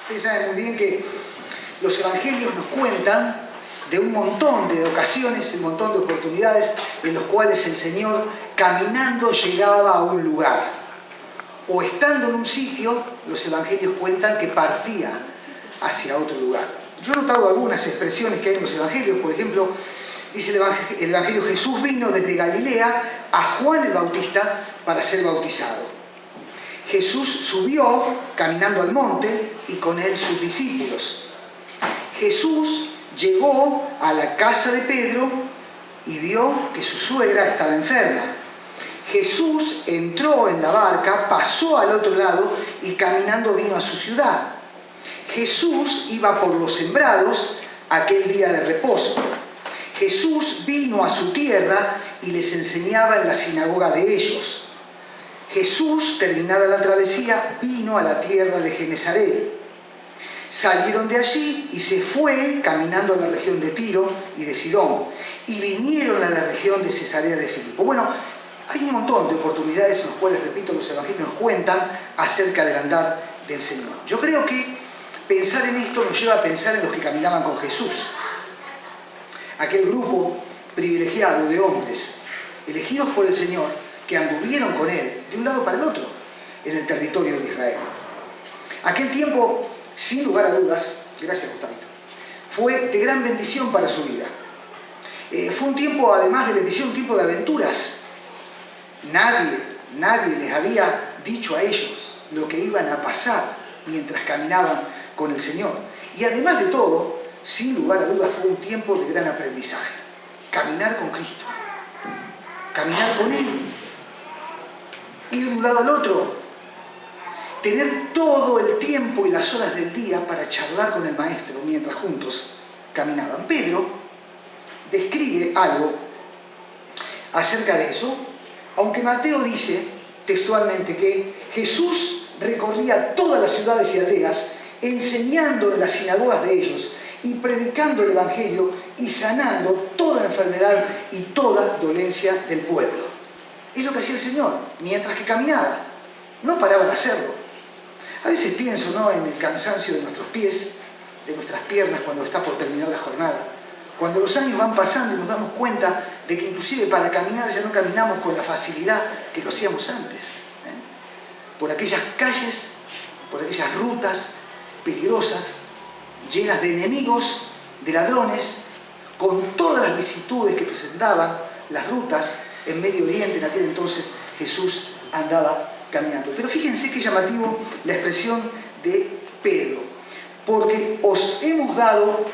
Ustedes saben muy bien que los evangelios nos cuentan de un montón de ocasiones, un montón de oportunidades en los cuales el Señor caminando llegaba a un lugar. O estando en un sitio, los evangelios cuentan que partía hacia otro lugar. Yo he notado algunas expresiones que hay en los evangelios. Por ejemplo, dice el evangelio: Jesús vino desde Galilea a Juan el Bautista para ser bautizado. Jesús subió caminando al monte y con él sus discípulos. Jesús llegó a la casa de Pedro y vio que su suegra estaba enferma. Jesús entró en la barca, pasó al otro lado y caminando vino a su ciudad. Jesús iba por los sembrados aquel día de reposo. Jesús vino a su tierra y les enseñaba en la sinagoga de ellos. Jesús, terminada la travesía, vino a la tierra de Genesaret. Salieron de allí y se fue caminando a la región de Tiro y de Sidón, y vinieron a la región de Cesarea de Filipo. Bueno, hay un montón de oportunidades en las cuales, repito, los evangelios nos cuentan acerca del andar del Señor. Yo creo que pensar en esto nos lleva a pensar en los que caminaban con Jesús. Aquel grupo privilegiado de hombres elegidos por el Señor que anduvieron con Él de un lado para el otro en el territorio de Israel. Aquel tiempo, sin lugar a dudas, gracias Gustavito, fue de gran bendición para su vida. Fue un tiempo, además de bendición, un tiempo de aventuras. Nadie les había dicho a ellos lo que iban a pasar mientras caminaban con el Señor. Y además de todo, sin lugar a dudas, fue un tiempo de gran aprendizaje. Caminar con Cristo, caminar con Él, ir de un lado al otro, tener todo el tiempo y las horas del día para charlar con el Maestro mientras juntos caminaban. Pedro describe algo acerca de eso, aunque Mateo dice textualmente que Jesús recorría todas las ciudades y aldeas, enseñando en las sinagogas de ellos y predicando el Evangelio y sanando toda enfermedad y toda dolencia del pueblo. Es lo que hacía el Señor mientras que caminaba. No paraba de hacerlo. A veces pienso, ¿no?, en el cansancio de nuestros pies, de nuestras piernas cuando está por terminar la jornada. Cuando los años van pasando y nos damos cuenta de que inclusive para caminar ya no caminamos con la facilidad que lo hacíamos antes. Por aquellas calles, por aquellas rutas peligrosas, llenas de enemigos, de ladrones, con todas las vicisitudes que presentaban las rutas en Medio Oriente. En aquel entonces Jesús andaba caminando. Pero fíjense qué llamativo la expresión de Pedro: porque os hemos dado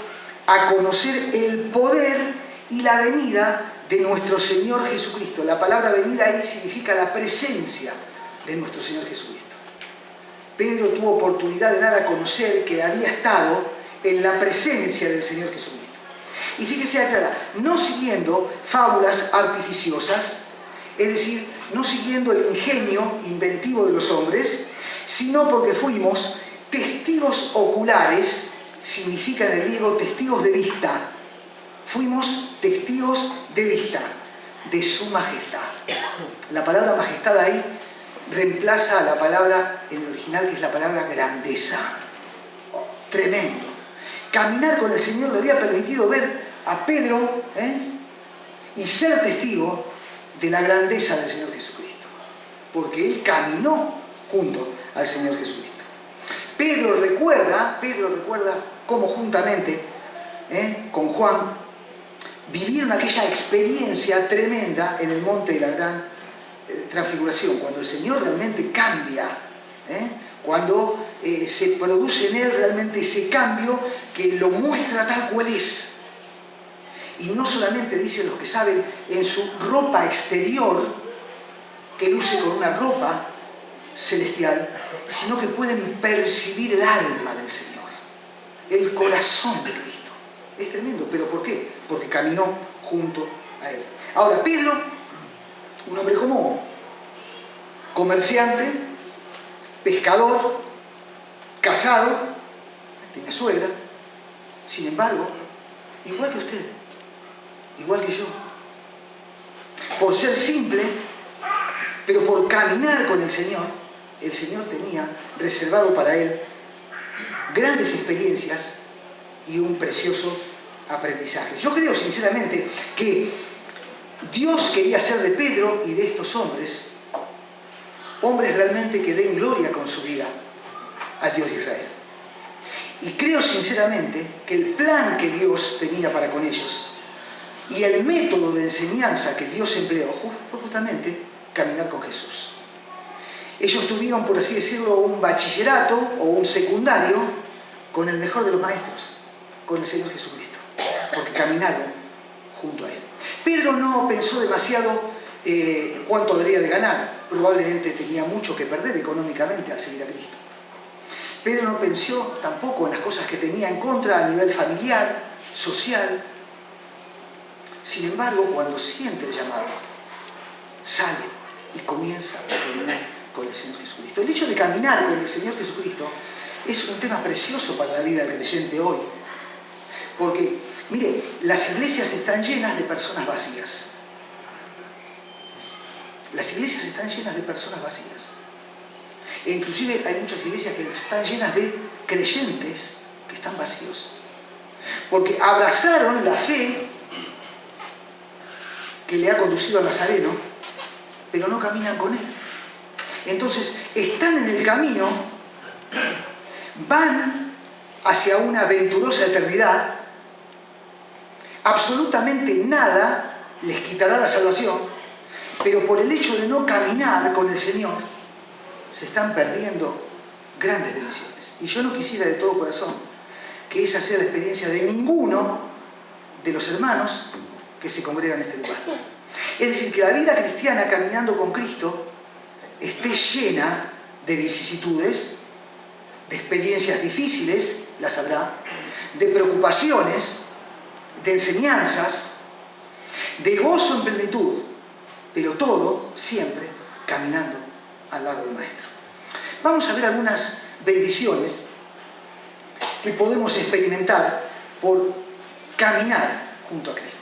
a conocer el poder y la venida de nuestro Señor Jesucristo. La palabra venida ahí significa la presencia de nuestro Señor Jesucristo. Pedro tuvo oportunidad de dar a conocer que había estado en la presencia del Señor Jesucristo. Y fíjese, aclara, no siguiendo fábulas artificiosas, es decir, no siguiendo el ingenio inventivo de los hombres, sino porque fuimos testigos oculares, significa en el griego testigos de vista. Fuimos testigos de vista de su majestad. La palabra majestad ahí reemplaza a la palabra en el original, que es la palabra grandeza. Oh, tremendo. Caminar con el Señor le había permitido ver a Pedro y ser testigo de la grandeza del Señor Jesucristo, porque él caminó junto al Señor Jesucristo. Pedro recuerda cómo juntamente con Juan vivieron aquella experiencia tremenda en el monte de la gran transfiguración, cuando el Señor realmente cambia, cuando se produce en él realmente ese cambio que lo muestra tal cual es. Y no solamente, dicen los que saben, en su ropa exterior, que luce con una ropa celestial, sino que pueden percibir el alma del Señor, el corazón de Cristo. Es tremendo, pero ¿por qué? Porque caminó junto a Él. Ahora, Pedro, un hombre común, comerciante, pescador, casado, tenía suegra, sin embargo, igual que usted, igual que yo, por ser simple, pero por caminar con el Señor tenía reservado para él grandes experiencias y un precioso aprendizaje. Yo creo sinceramente que Dios quería hacer de Pedro y de estos hombres realmente que den gloria con su vida al Dios de Israel. Y creo sinceramente que el plan que Dios tenía para con ellos y el método de enseñanza que Dios empleó fue justamente caminar con Jesús. Ellos tuvieron, por así decirlo, un bachillerato o un secundario con el mejor de los maestros, con el Señor Jesucristo, porque caminaron junto a Él. Pedro no pensó demasiado cuánto debería de ganar, probablemente tenía mucho que perder económicamente al seguir a Cristo. Pedro no pensó tampoco en las cosas que tenía en contra a nivel familiar, social. Sin embargo, cuando siente el llamado, sale y comienza a caminar con el Señor Jesucristo. El hecho de caminar con el Señor Jesucristo es un tema precioso para la vida del creyente hoy. Porque, mire, las iglesias están llenas de personas vacías. Las iglesias están llenas de personas vacías. E inclusive hay muchas iglesias que están llenas de creyentes que están vacíos. Porque abrazaron la fe que le ha conducido a Nazareno, pero no caminan con él. Entonces, están en el camino, van hacia una venturosa eternidad, absolutamente nada les quitará la salvación, pero por el hecho de no caminar con el Señor, se están perdiendo grandes bendiciones. Y yo no quisiera de todo corazón que esa sea la experiencia de ninguno de los hermanos que se congregan en este lugar. Es decir, que la vida cristiana caminando con Cristo esté llena de vicisitudes, de experiencias difíciles, las habrá, de preocupaciones, de enseñanzas, de gozo en plenitud, pero todo siempre caminando al lado del Maestro. Vamos a ver algunas bendiciones que podemos experimentar por caminar junto a Cristo.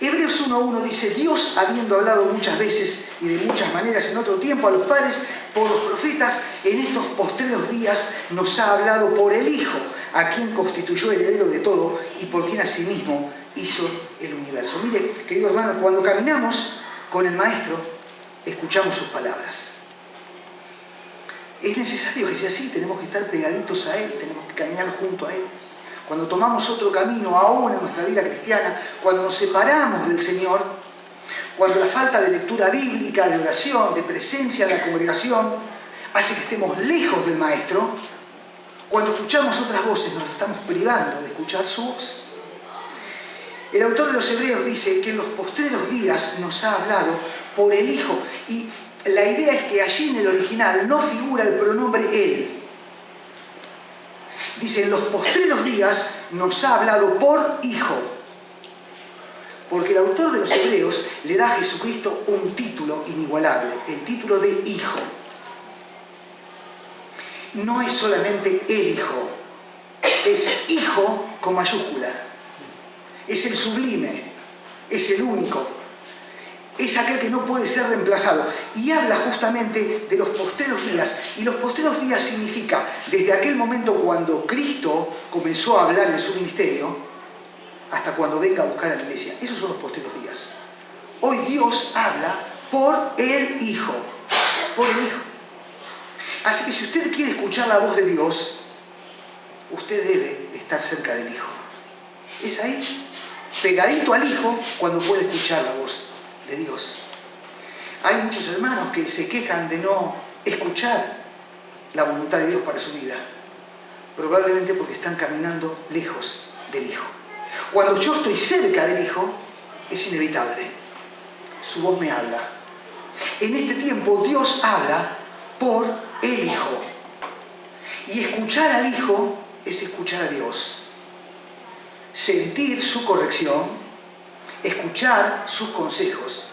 Hebreos 1.1 dice: Dios, habiendo hablado muchas veces y de muchas maneras en otro tiempo a los padres por los profetas, en estos postreros días nos ha hablado por el Hijo, a quien constituyó heredero de todo y por quien asimismo hizo el universo. Mire, querido hermano, cuando caminamos con el Maestro, escuchamos sus palabras. Es necesario que sea así, tenemos que estar pegaditos a Él, tenemos que caminar junto a Él. Cuando tomamos otro camino aún en nuestra vida cristiana, cuando nos separamos del Señor, cuando la falta de lectura bíblica, de oración, de presencia en la congregación, hace que estemos lejos del Maestro, cuando escuchamos otras voces nos estamos privando de escuchar su voz. El autor de los Hebreos dice que en los postreros días nos ha hablado por el Hijo. Y la idea es que allí en el original no figura el pronombre Él. Dice, en los postreros días nos ha hablado por Hijo. Porque el autor de los Hebreos le da a Jesucristo un título inigualable, el título de Hijo. No es solamente el Hijo, es Hijo con mayúscula. Es el sublime, es el único. Es aquel que no puede ser reemplazado. Y habla justamente de los postreros días. Y los postreros días significa desde aquel momento cuando Cristo comenzó a hablar en su ministerio hasta cuando venga a buscar a la iglesia. Esos son los postreros días. Hoy Dios habla por el Hijo. Por el Hijo. Así que si usted quiere escuchar la voz de Dios, usted debe estar cerca del Hijo. Es ahí, pegadito al Hijo, cuando puede escuchar la voz de Dios. Hay muchos hermanos que se quejan de no escuchar la voluntad de Dios para su vida, probablemente porque están caminando lejos del Hijo. Cuando yo estoy cerca del Hijo, es inevitable. Su voz me habla. En este tiempo Dios habla por el Hijo. Y escuchar al Hijo es escuchar a Dios. Sentir su corrección, escuchar sus consejos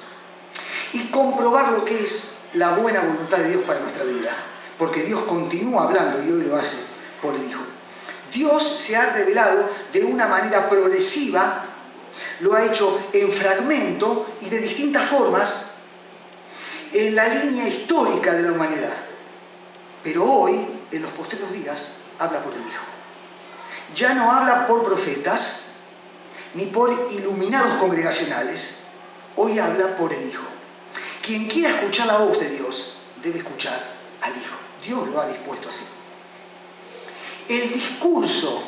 y comprobar lo que es la buena voluntad de Dios para nuestra vida, porque Dios continúa hablando y hoy lo hace por el Hijo. Dios se ha revelado de una manera progresiva, lo ha hecho en fragmento y de distintas formas en la línea histórica de la humanidad. Pero hoy en los postreros días habla por el Hijo. Ya no habla por profetas, ni por iluminados congregacionales. Hoy habla por el Hijo. Quien quiera escuchar la voz de Dios, debe escuchar al Hijo. Dios lo ha dispuesto así. El discurso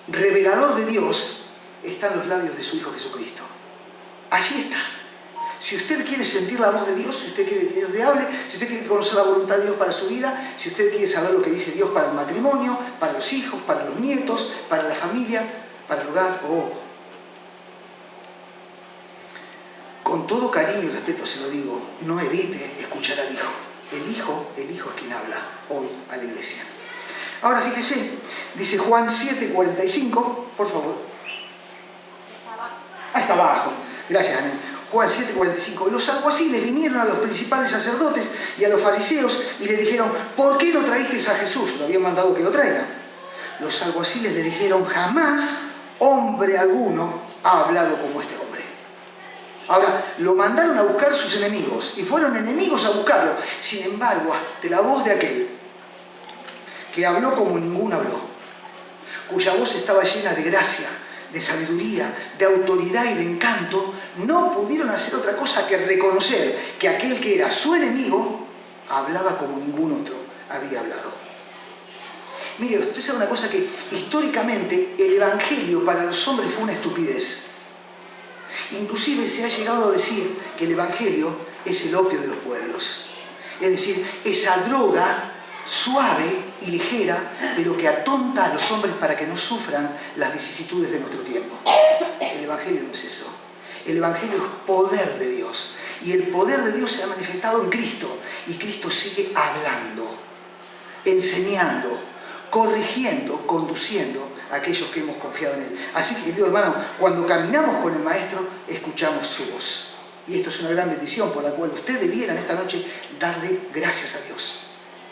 revelador de Dios está en los labios de su Hijo Jesucristo. Allí está. Si usted quiere sentir la voz de Dios, si usted quiere que Dios le hable, si usted quiere conocer la voluntad de Dios para su vida, si usted quiere saber lo que dice Dios para el matrimonio, para los hijos, para los nietos, para la familia, para el hogar, con todo cariño y respeto se lo digo, no evite escuchar al Hijo. El Hijo es quien habla hoy a la iglesia. Ahora fíjese, dice Juan 7:45, por favor. Ahí está abajo. Gracias, Ana. Juan 7:45. Los alguaciles vinieron a los principales sacerdotes y a los fariseos y le dijeron, ¿por qué no traísteis a Jesús? Lo habían mandado que lo traigan. Los alguaciles le dijeron, jamás hombre alguno ha hablado como este hombre. Ahora, lo mandaron a buscar sus enemigos y fueron enemigos a buscarlo. Sin embargo, ante la voz de aquel que habló como ninguno habló, cuya voz estaba llena de gracia, de sabiduría, de autoridad y de encanto, no pudieron hacer otra cosa que reconocer que aquel que era su enemigo hablaba como ningún otro había hablado. Mire, usted sabe una cosa, que históricamente el Evangelio para los hombres fue una estupidez. Inclusive se ha llegado a decir que el Evangelio es el opio de los pueblos. Es decir, esa droga suave y ligera, pero que atonta a los hombres para que no sufran las vicisitudes de nuestro tiempo. El Evangelio no es eso. El Evangelio es poder de Dios. Y el poder de Dios se ha manifestado en Cristo. Y Cristo sigue hablando, enseñando, corrigiendo, conduciendo a aquellos que hemos confiado en Él. Así que, querido hermano, cuando caminamos con el Maestro, escuchamos su voz. Y esto es una gran bendición por la cual usted debiera en esta noche darle gracias a Dios.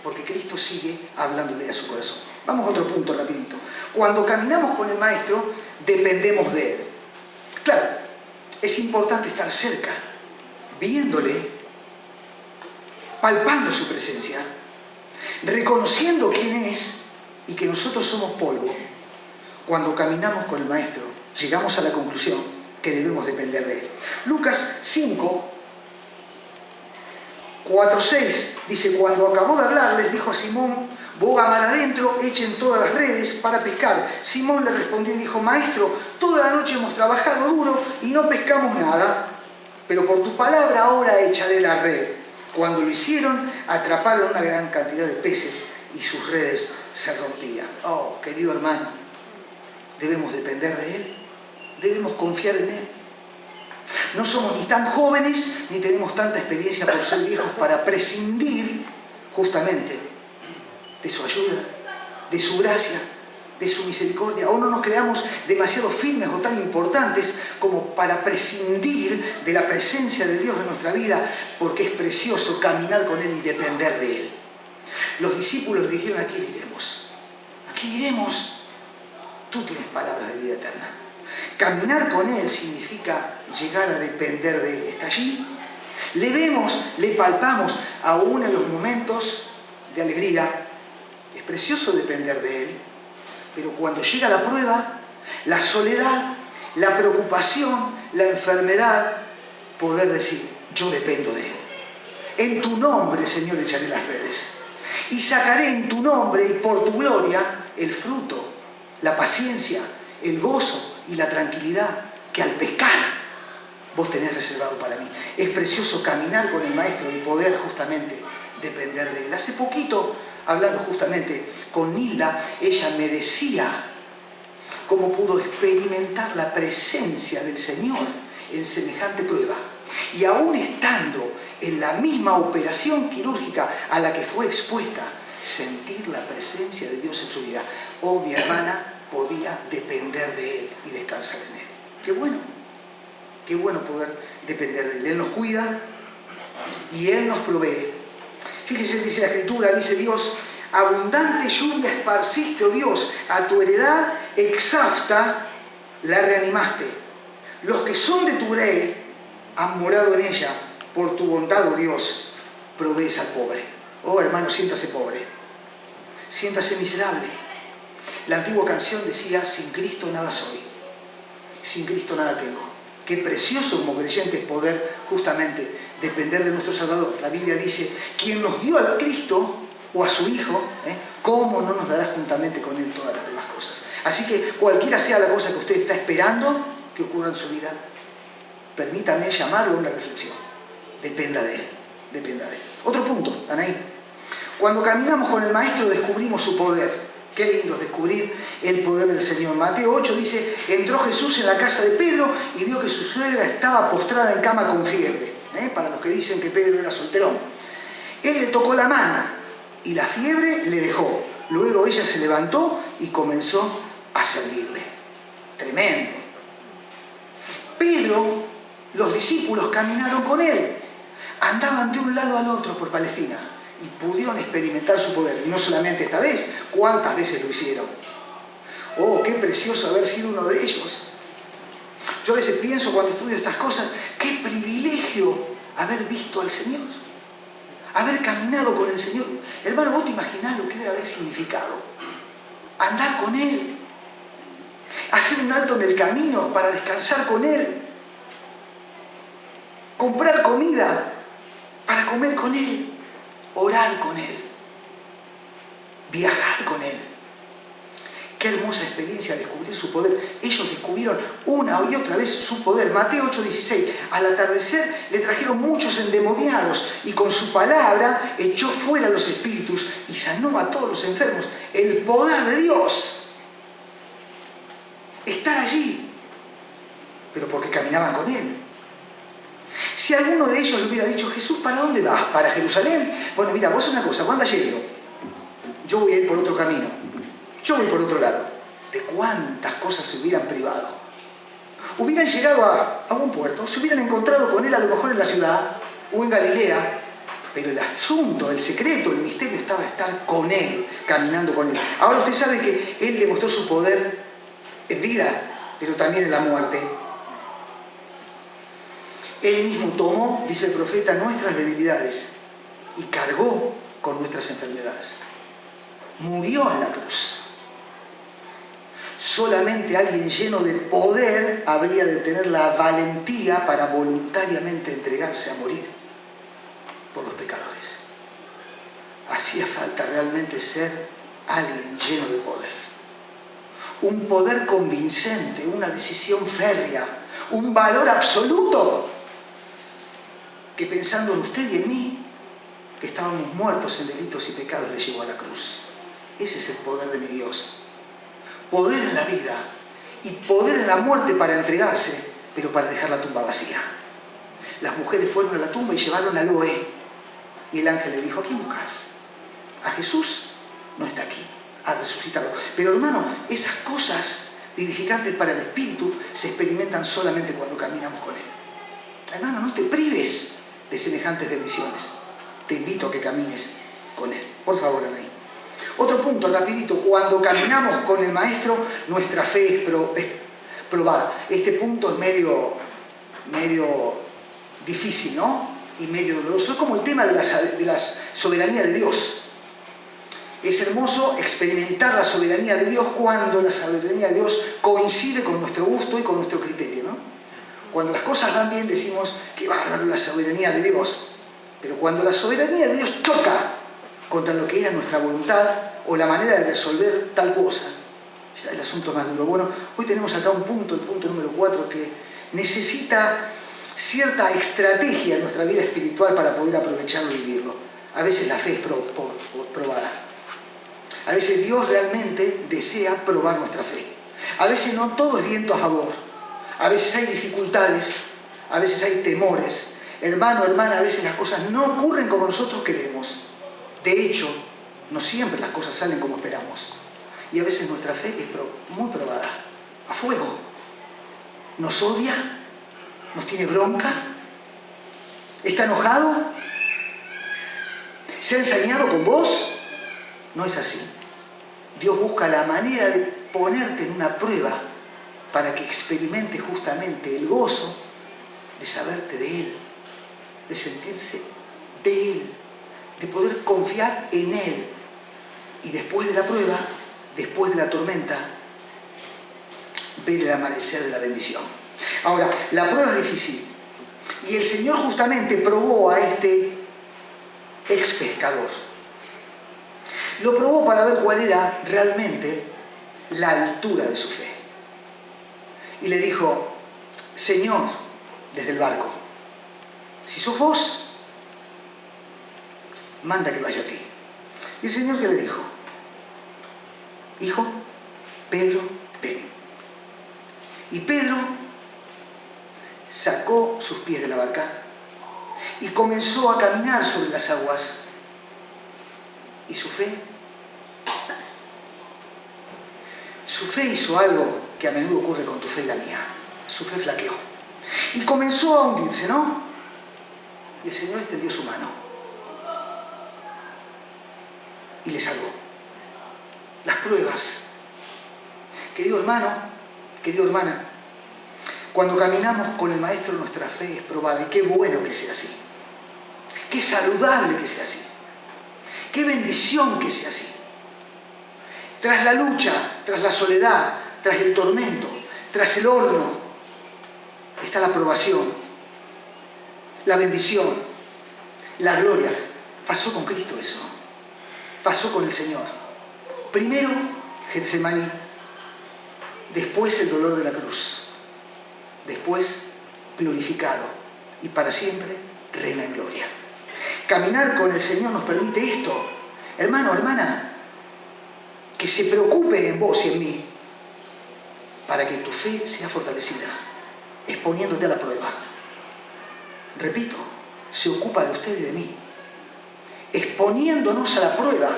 Porque Cristo sigue hablándole a su corazón. Vamos a otro punto rapidito. Cuando caminamos con el Maestro, dependemos de Él. Claro, es importante estar cerca, viéndole, palpando su presencia, reconociendo quién es y que nosotros somos polvo. Cuando caminamos con el Maestro, llegamos a la conclusión que debemos depender de Él. Lucas 5, 4:6 dice, cuando acabó de hablar, les dijo a Simón, boga mar adentro, echen todas las redes para pescar. Simón le respondió y dijo, Maestro, toda la noche hemos trabajado duro y no pescamos nada, pero por tu palabra ahora echaré la red. Cuando lo hicieron, atraparon una gran cantidad de peces y sus redes se rompían. Oh, querido hermano, debemos depender de Él, debemos confiar en Él. No somos ni tan jóvenes, ni tenemos tanta experiencia por ser viejos para prescindir justamente de su ayuda, de su gracia, de su misericordia. O no nos creamos demasiado firmes o tan importantes como para prescindir de la presencia de Dios en nuestra vida, porque es precioso caminar con Él y depender de Él. Los discípulos dijeron, ¿a quién iremos? ¿A quién iremos? Tú tienes palabras de vida eterna. Caminar con Él significa llegar a depender de Él. ¿Está allí? Le vemos, le palpamos, aún en los momentos de alegría. Es precioso depender de Él, pero cuando llega la prueba, la soledad, la preocupación, la enfermedad, poder decir, yo dependo de Él. En tu nombre, Señor, echaré las redes. Y sacaré en tu nombre y por tu gloria el fruto, la paciencia, el gozo y la tranquilidad que al pescar vos tenés reservado para mí. Es precioso caminar con el Maestro y poder justamente depender de Él. Hace poquito, hablando justamente con Nilda, ella me decía cómo pudo experimentar la presencia del Señor en semejante prueba. Y aún estando en la misma operación quirúrgica a la que fue expuesta, sentir la presencia de Dios en su vida. Oh, mi hermana podía depender de Él y descansar en Él. Qué bueno poder depender de Él. Él nos cuida y Él nos provee. Fíjese, dice la Escritura, dice Dios, abundante lluvia esparciste, oh Dios, a tu heredad exhausta la reanimaste. Los que son de tu grey han morado en ella, por tu bondad, oh Dios, provees al pobre. Oh hermano, siéntase pobre. siéntase miserable. La antigua canción decía, sin Cristo nada soy, sin Cristo nada tengo. Qué precioso como creyentes poder justamente depender de nuestro Salvador. La Biblia dice, quien nos dio al Cristo o a su Hijo, ¿cómo no nos dará juntamente con Él todas las demás cosas? Así que cualquiera sea la cosa que usted está esperando que ocurra en su vida, permítame llamarlo a una reflexión. Dependa de Él, dependa de Él. Otro punto, Anaí. Cuando caminamos con el Maestro descubrimos su poder. Qué lindo es descubrir el poder del Señor. Mateo 8 dice, entró Jesús en la casa de Pedro y vio que su suegra estaba postrada en cama con fiebre. Para los que dicen que Pedro era solterón. Él le tocó la mano y la fiebre le dejó. Luego ella se levantó y comenzó a servirle. Tremendo. Pedro, los discípulos caminaron con él. Andaban de un lado al otro por Palestina y pudieron experimentar su poder. Y no solamente esta vez, ¿cuántas veces lo hicieron? Oh, qué precioso haber sido uno de ellos. Yo a veces pienso cuando estudio estas cosas, qué privilegio haber visto al Señor, haber caminado con el Señor. Hermano, vos te imaginás lo que debe haber significado andar con Él, hacer un alto en el camino para descansar con Él, comprar comida para comer con Él, orar con Él, viajar con Él. Qué hermosa experiencia descubrir su poder. Ellos descubrieron una y otra vez su poder. Mateo 8:16. Al atardecer le trajeron muchos endemoniados y con su palabra echó fuera los espíritus y sanó a todos los enfermos. El poder de Dios está allí, pero porque caminaban con Él. Si alguno de ellos le hubiera dicho, Jesús, ¿para dónde vas? ¿Para Jerusalén? Bueno, mira, vos una cosa, ¿cuándo andas yendo? Yo voy a ir por otro camino. Yo voy por otro lado. ¿De cuántas cosas se hubieran privado? Hubieran llegado a un puerto, se hubieran encontrado con Él a lo mejor en la ciudad o en Galilea, pero el asunto, el secreto, el misterio estaba estar con Él, caminando con Él. Ahora usted sabe que Él demostró su poder en vida, pero también en la muerte. Él mismo tomó, dice el profeta, nuestras debilidades y cargó con nuestras enfermedades. Murió en la cruz. Solamente alguien lleno de poder habría de tener la valentía para voluntariamente entregarse a morir por los pecadores. Hacía falta realmente ser alguien lleno de poder. Un poder convincente, una decisión férrea, un valor absoluto que pensando en usted y en mí, que estábamos muertos en delitos y pecados, le llevó a la cruz. Ese es el poder de mi Dios. Poder en la vida y poder en la muerte para entregarse, pero para dejar la tumba vacía. Las mujeres fueron a la tumba y llevaron a Loé. Y el ángel le dijo, ¿a quién buscas? A Jesús. No está aquí, ha resucitado. Pero hermano, esas cosas vivificantes para el espíritu se experimentan solamente cuando caminamos con Él. Hermano, no te prives de semejantes bendiciones. Te invito a que camines con Él. Por favor, Anaí. Otro punto, rapidito. Cuando caminamos con el Maestro, nuestra fe es probada. Este punto es medio difícil, ¿no? Y medio doloroso. Es como el tema de la soberanía de Dios. Es hermoso experimentar la soberanía de Dios cuando la soberanía de Dios coincide con nuestro gusto y con nuestro criterio, ¿no? Cuando las cosas van bien decimos, qué bárbaro la soberanía de Dios. Pero cuando la soberanía de Dios choca contra lo que era nuestra voluntad o la manera de resolver tal cosa, ya el asunto más duro. Bueno, hoy tenemos acá un punto, el punto número 4, que necesita cierta estrategia en nuestra vida espiritual para poder aprovecharlo y vivirlo. A veces la fe es probada. A veces Dios realmente desea probar nuestra fe. A veces no todo es viento a favor. A veces hay dificultades, a veces hay temores. Hermano, hermana, a veces las cosas no ocurren como nosotros queremos. De hecho, no siempre las cosas salen como esperamos. Y a veces nuestra fe es muy probada, a fuego. Nos odia, nos tiene bronca, está enojado, se ha ensañado con vos. No es así. Dios busca la manera de ponerte en una prueba para que experimente justamente el gozo de saberte de Él, de sentirse de Él, de poder confiar en Él. Y después de la prueba, después de la tormenta, ver el amanecer de la bendición. Ahora, la prueba es difícil. Y el Señor justamente probó a este ex pescador. Lo probó para ver cuál era realmente la altura de su fe. Y le dijo: Señor, desde el barco, si sos vos, manda que vaya a ti. Y el Señor, ¿qué le dijo? Hijo, Pedro, ven. Y Pedro sacó sus pies de la barca y comenzó a caminar sobre las aguas. ¿Y su fe? Su fe hizo algo que a menudo ocurre con tu fe y la mía. Su fe flaqueó. Y comenzó a hundirse, ¿no? Y el Señor extendió su mano y le salvó. Las pruebas. Querido hermano, querida hermana, cuando caminamos con el Maestro, nuestra fe es probada. Y qué bueno que sea así. Qué saludable que sea así. Qué bendición que sea así. Tras la lucha, tras la soledad, tras el tormento, tras el horno, está la aprobación, la bendición, la gloria. Pasó con Cristo eso. Pasó con el Señor. Primero Getsemaní, después el dolor de la cruz, después glorificado y para siempre reina en gloria. Caminar con el Señor nos permite esto. Hermano, hermana, que se preocupe en vos y en mí para que tu fe sea fortalecida, exponiéndote a la prueba. Repito, se ocupa de usted y de mí, exponiéndonos a la prueba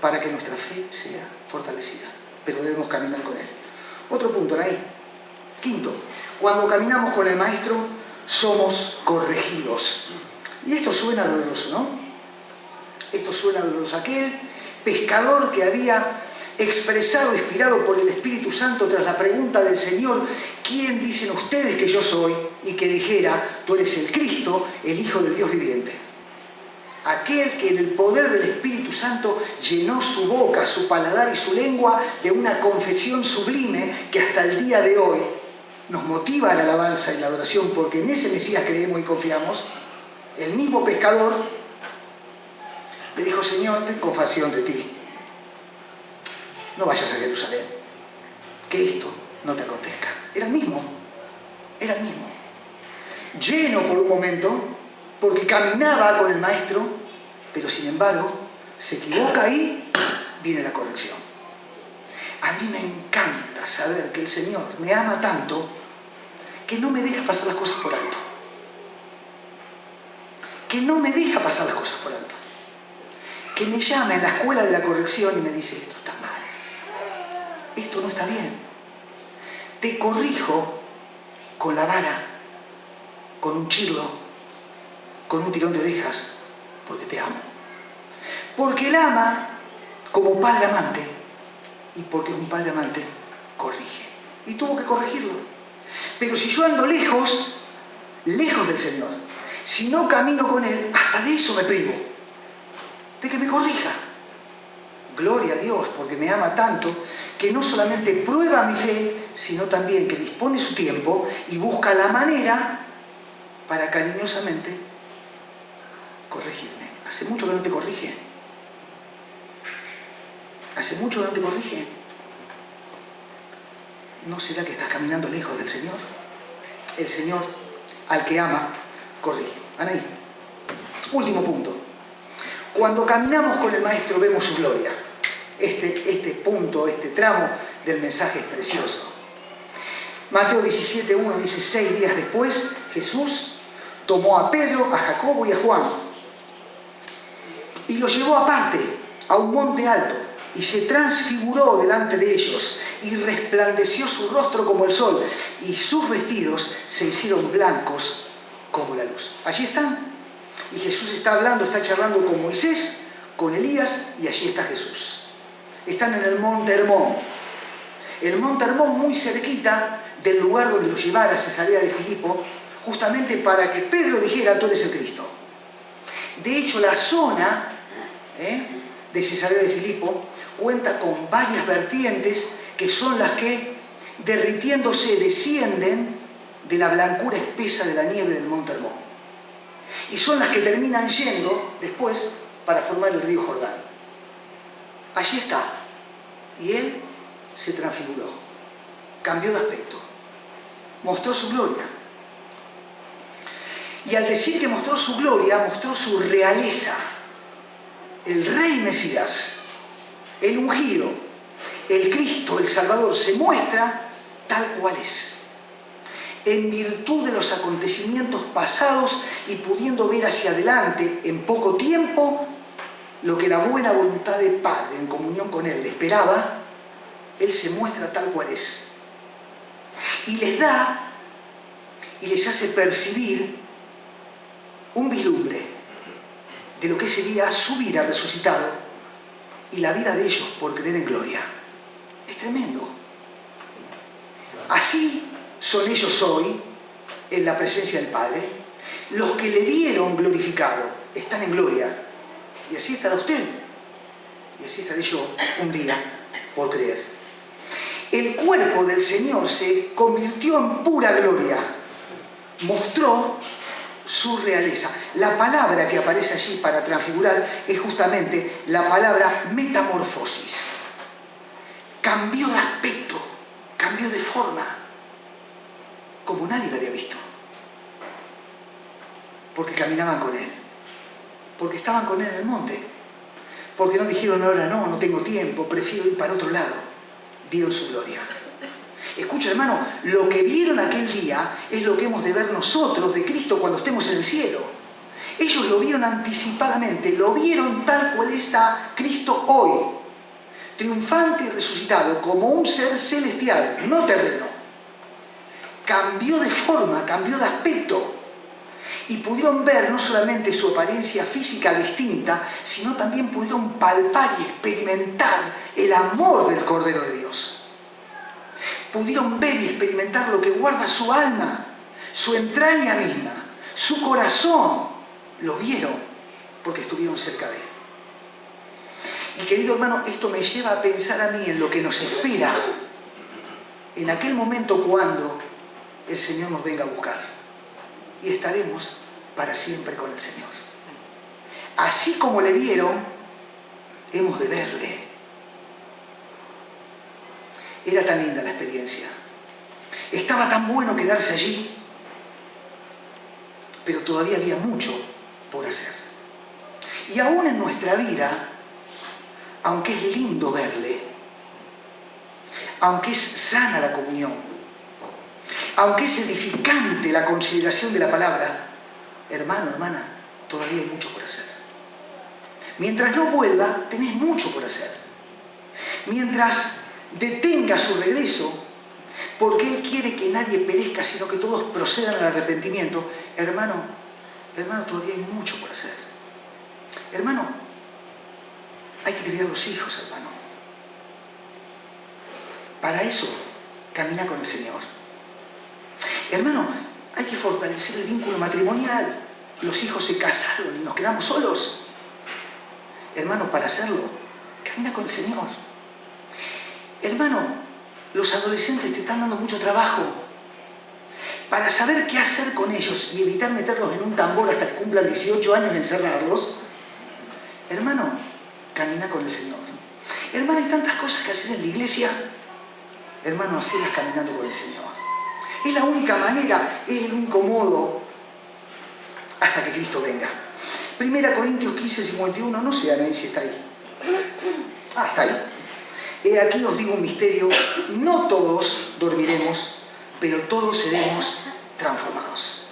para que nuestra fe sea fortalecida. Pero debemos caminar con Él. Otro punto, ahí. Quinto, cuando caminamos con el Maestro, somos corregidos. Y esto suena doloroso, ¿no? Esto suena doloroso. Aquel pescador que había expresado, inspirado por el Espíritu Santo tras la pregunta del Señor: ¿quién dicen ustedes que yo soy? Y que dijera: tú eres el Cristo, el Hijo del Dios viviente. Aquel que en el poder del Espíritu Santo llenó su boca, su paladar y su lengua de una confesión sublime que hasta el día de hoy nos motiva a la alabanza y la adoración, porque en ese Mesías creemos y confiamos. El mismo pescador le dijo: Señor, ten compasión de ti. No vayas a Jerusalén, que esto no te acontezca. Era el mismo. Lleno por un momento, porque caminaba con el Maestro, pero sin embargo se equivoca y viene la corrección. A mí me encanta saber que el Señor me ama tanto que no me deja pasar las cosas por alto. Que no me deja pasar las cosas por alto. Que me llama en la escuela de la corrección y me dice: esto está mal. Esto no está bien. Te corrijo con la vara, con un chirlo, con un tirón de orejas, porque te amo. Porque Él ama como padre amante, y porque un padre amante corrige. Y tuvo que corregirlo. Pero si yo ando lejos del Señor, si no camino con Él, hasta de eso me privo, de que me corrija. Gloria a Dios, porque me ama tanto que no solamente prueba mi fe, sino también que dispone su tiempo y busca la manera para cariñosamente corregirme. Hace mucho que no te corrige. Hace mucho que no te corrige. ¿No será que estás caminando lejos del Señor? El Señor, al que ama, corrige. Anaí. Último punto. Cuando caminamos con el Maestro vemos su gloria. Este punto, este tramo del mensaje es precioso. Mateo 17:1 dice: 6 días después, Jesús tomó a Pedro, a Jacobo y a Juan y los llevó aparte a un monte alto y se transfiguró delante de ellos y resplandeció su rostro como el sol y sus vestidos se hicieron blancos como la luz. Allí están. Y Jesús está hablando, está charlando con Moisés, con Elías, y allí está Jesús. Están en el monte Hermón. El monte Hermón muy cerquita del lugar donde los llevara a Cesarea de Filipo, justamente para que Pedro dijera: tú eres el Cristo. De hecho, la zona de Cesarea de Filipo cuenta con varias vertientes que son las que, derritiéndose, descienden de la blancura espesa de la nieve del Monte Hermón. Y son las que terminan yendo después para formar el río Jordán. Allí está. Y él se transfiguró, cambió de aspecto, mostró su gloria. Y al decir que mostró su gloria, mostró su realeza. El Rey Mesías, el ungido, el Cristo, el Salvador, se muestra tal cual es. En virtud de los acontecimientos pasados y pudiendo ver hacia adelante en poco tiempo lo que la buena voluntad del Padre en comunión con Él le esperaba, Él se muestra tal cual es. Y les da y les hace percibir un vislumbre de lo que sería su vida resucitado y la vida de ellos por creer en gloria. Es tremendo. Así son ellos hoy en la presencia del Padre. Los que le vieron glorificado están en gloria. Y así estará usted. Y así estaré yo un día por creer. El cuerpo del Señor se convirtió en pura gloria. Mostró su realeza. La palabra que aparece allí para transfigurar es justamente la palabra metamorfosis. Cambió de aspecto, cambió de forma, como nadie lo había visto. Porque caminaban con Él, porque estaban con Él en el monte, porque no dijeron ahora no tengo tiempo, prefiero ir para otro lado. Vieron su gloria. Escucha, hermano, lo que vieron aquel día es lo que hemos de ver nosotros de Cristo cuando estemos en el cielo. Ellos lo vieron anticipadamente, lo vieron tal cual está Cristo hoy, triunfante y resucitado como un ser celestial, no terreno. Cambió de forma, cambió de aspecto. Y pudieron ver no solamente su apariencia física distinta, sino también pudieron palpar y experimentar el amor del Cordero de Dios. Pudieron ver y experimentar lo que guarda su alma, su entraña misma, su corazón. Lo vieron porque estuvieron cerca de Él. Y querido hermano, esto me lleva a pensar a mí en lo que nos espera en aquel momento cuando el Señor nos venga a buscar. Y estaremos para siempre con el Señor. Así como le vieron, hemos de verle. Era tan linda la experiencia. Estaba tan bueno quedarse allí, pero todavía había mucho por hacer. Y aún en nuestra vida, aunque es lindo verle, aunque es sana la comunión, aunque es edificante la consideración de la palabra, hermano, hermana, todavía hay mucho por hacer. Mientras no vuelva, tenés mucho por hacer. Mientras detenga su regreso, porque Él quiere que nadie perezca, sino que todos procedan al arrepentimiento, hermano, todavía hay mucho por hacer. Hermano, hay que criar los hijos, hermano. Para eso, camina con el Señor. Hermano, hay que fortalecer el vínculo matrimonial. Los hijos se casaron y nos quedamos solos. Hermano, para hacerlo, camina con el Señor. Hermano, los adolescentes te están dando mucho trabajo. Para saber qué hacer con ellos y evitar meterlos en un tambor hasta que cumplan 18 años y encerrarlos, hermano, camina con el Señor. Hermano, hay tantas cosas que hacer en la iglesia. Hermano, hacerlas caminando con el Señor. Es la única manera, es el único modo hasta que Cristo venga. 1 Corintios 15:51, no sé, Anaí, si está ahí. Está ahí. He aquí os digo un misterio, no todos dormiremos, pero todos seremos transformados,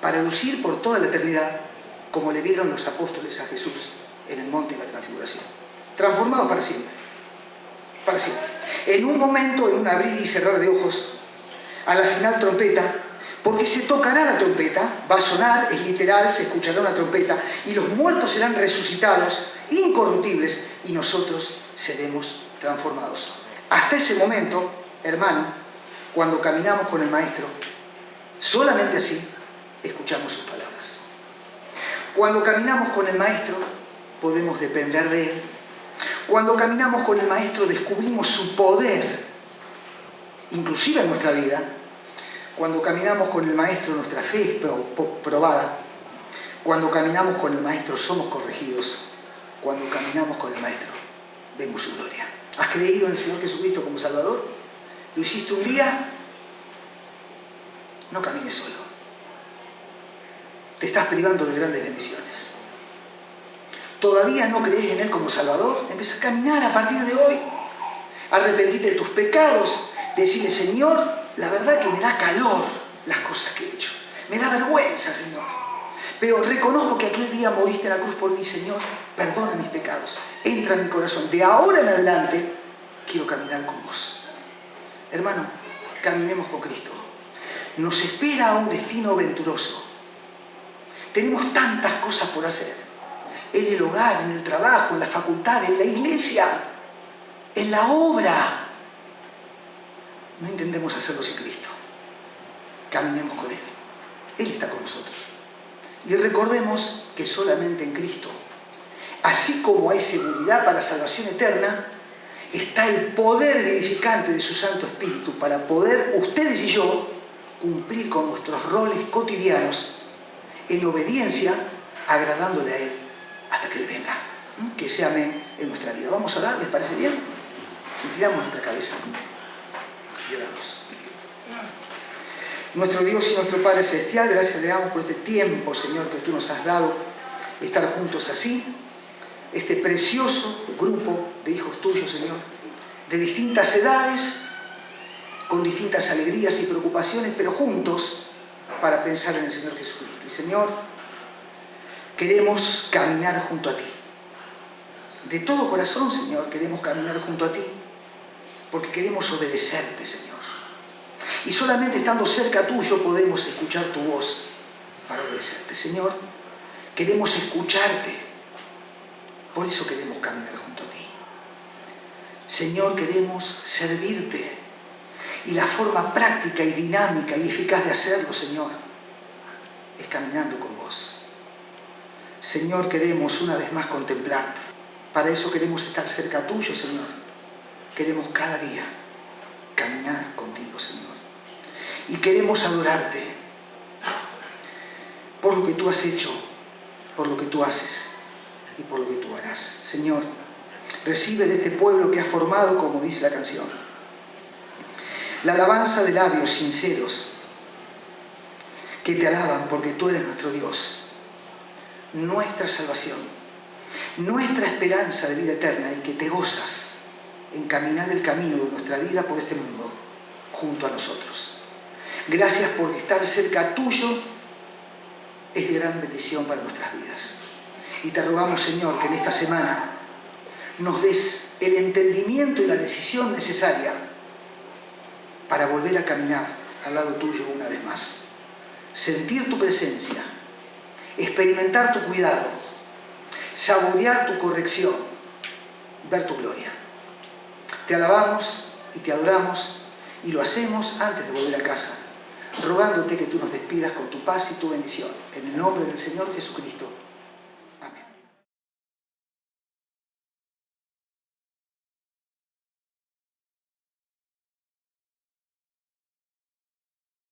para lucir por toda la eternidad, como le vieron los apóstoles a Jesús en el monte de la transfiguración. Transformados para siempre. Para siempre. En un momento, en un abrir y cerrar de ojos, a la final trompeta, porque se tocará la trompeta, va a sonar, es literal, se escuchará una trompeta, y los muertos serán resucitados, incorruptibles, y nosotros seremos transformados. Hasta ese momento, hermano, cuando caminamos con el Maestro, solamente así escuchamos sus palabras. Cuando caminamos con el Maestro, podemos depender de Él. Cuando caminamos con el Maestro descubrimos su poder, inclusive en nuestra vida. Cuando caminamos con el Maestro nuestra fe es probada. Cuando caminamos con el Maestro somos corregidos. Cuando caminamos con el Maestro vemos su gloria. ¿Has creído en el Señor Jesucristo como Salvador? ¿Lo hiciste un día? No camines solo. Te estás privando de grandes bendiciones. ¿Todavía no crees en Él como Salvador? Empieza a caminar a partir de hoy. Arrepentirte de tus pecados. Decirle, Señor, la verdad que me da calor las cosas que he hecho. Me da vergüenza, Señor. Pero reconozco que aquel día moriste en la cruz por mí, Señor. Perdona mis pecados. Entra en mi corazón. De ahora en adelante quiero caminar con vos. Hermano, caminemos con Cristo. Nos espera un destino venturoso. Tenemos tantas cosas por hacer. En el hogar, en el trabajo, en la facultad, en la iglesia, en la obra. No intentemos hacerlo sin Cristo. Caminemos con Él. Él está con nosotros. Y recordemos que solamente en Cristo, así como hay seguridad para salvación eterna, está el poder vivificante de su Santo Espíritu para poder, ustedes y yo, cumplir con nuestros roles cotidianos en obediencia, agradándole a Él hasta que Él venga. Que sea amén en nuestra vida. Vamos a orar, ¿les parece bien? Tiramos nuestra cabeza y oramos. Nuestro Dios y nuestro Padre Celestial, gracias le damos por este tiempo, Señor, que Tú nos has dado, estar juntos así, este precioso grupo de hijos Tuyos, Señor, de distintas edades, con distintas alegrías y preocupaciones, pero juntos para pensar en el Señor Jesucristo. Y Señor, queremos caminar junto a Ti. De todo corazón, Señor, queremos caminar junto a Ti, porque queremos obedecerte, Señor. Y solamente estando cerca Tuyo podemos escuchar Tu voz para obedecerte. Señor, queremos escucharte, por eso queremos caminar junto a Ti. Señor, queremos servirte. Y la forma práctica y dinámica y eficaz de hacerlo, Señor, es caminando con vos. Señor, queremos una vez más contemplarte. Para eso queremos estar cerca tuyo, Señor. Queremos cada día caminar contigo, Señor. Y queremos adorarte por lo que tú has hecho, por lo que tú haces y por lo que tú harás. Señor, recibe de este pueblo que has formado, como dice la canción, la alabanza de labios sinceros que te alaban porque tú eres nuestro Dios, nuestra salvación, nuestra esperanza de vida eterna, y que te gozas en caminar el camino de nuestra vida por este mundo junto a nosotros. Gracias porque estar cerca tuyo es de gran bendición para nuestras vidas. Y te rogamos, Señor, que en esta semana nos des el entendimiento y la decisión necesaria para volver a caminar al lado tuyo una vez más. Sentir tu presencia, experimentar tu cuidado, saborear tu corrección, ver tu gloria. Te alabamos y te adoramos y lo hacemos antes de volver a casa, rogándote que tú nos despidas con tu paz y tu bendición. En el nombre del Señor Jesucristo.